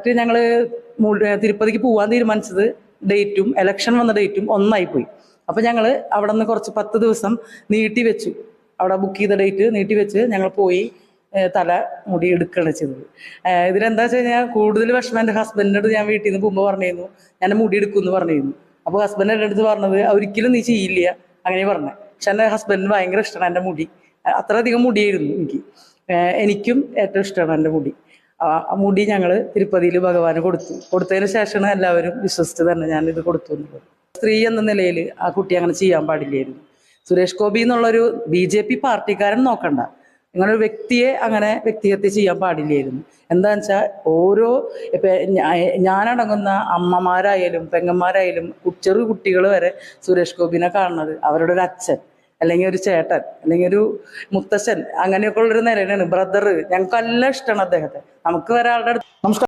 ഞങ്ങള് തിരുപ്പതിക്ക് പോവാൻ തീരുമാനിച്ചത് ഡേറ്റും ഇലക്ഷൻ വന്ന ഡേറ്റും ഒന്നായിപ്പോയി. അപ്പൊ ഞങ്ങള് അവിടെ നിന്ന് കുറച്ച് 10 ദിവസം നീട്ടി വെച്ചു. അവിടെ ബുക്ക് ചെയ്ത ഡേറ്റ് നീട്ടി വെച്ച് ഞങ്ങൾ പോയി തല മുടി എടുക്കുകയാണ് ചെയ്തത്. ഇതിലെന്താ വെച്ച് കഴിഞ്ഞാൽ കൂടുതൽ വിഷമം എൻ്റെ ഹസ്ബൻഡിനോട് ഞാൻ വീട്ടിൽ നിന്ന് പോകുമ്പോൾ പറഞ്ഞിരുന്നു ഞാൻ മുടി എടുക്കുമെന്ന് പറഞ്ഞിരുന്നു. അപ്പോൾ ഹസ്ബൻഡ് എൻ്റെ അടുത്ത് പറഞ്ഞത് ഒരിക്കലും നീ ചെയ്യില്ല അങ്ങനെ പറഞ്ഞത്. പക്ഷെ എൻ്റെ ഹസ്ബൻഡിന് ഭയങ്കര ഇഷ്ടമാണ് എൻ്റെ മുടി. അത്രയധികം മുടിയായിരുന്നു എനിക്കും ഏറ്റവും ഇഷ്ടമാണ് എൻ്റെ മുടി. ആ മുടി ഞങ്ങൾ തിരുപ്പതിയിൽ ഭഗവാന് കൊടുത്തതിന് ശേഷമാണ് എല്ലാവരും വിശ്വസിച്ച് തന്നെ ഞാനിത് കൊടുത്തു എന്നുള്ളത്. സ്ത്രീ എന്ന നിലയിൽ ആ കുട്ടി അങ്ങനെ ചെയ്യാൻ പാടില്ലായിരുന്നു. സുരേഷ് ഗോപി എന്നുള്ളൊരു BJP പാർട്ടിക്കാരൻ നോക്കണ്ട, നിങ്ങളൊരു വ്യക്തിയെ അങ്ങനെ വ്യക്തിഹത്യ ചെയ്യാൻ പാടില്ലായിരുന്നു. എന്താണെന്ന് വെച്ചാൽ ഓരോ ഞാനടങ്ങുന്ന അമ്മമാരായാലും പെങ്ങന്മാരായാലും ചെറു കുട്ടികൾ വരെ സുരേഷ് ഗോപിനെ കാണുന്നത് അവരുടെ ഒരു അച്ഛൻ അല്ലെങ്കിൽ ഒരു ചേട്ടൻ അല്ലെങ്കിൽ ഒരു മുത്തശ്ശൻ അങ്ങനെയൊക്കെ ഉള്ളൊരു നിലയിലാണ്. ബ്രദർ, ഞങ്ങൾക്ക് എല്ലാം ഇഷ്ടമാണ് അദ്ദേഹത്തെ. നമുക്ക് ഒരാളുടെ അടുത്ത് നമസ്കാരം.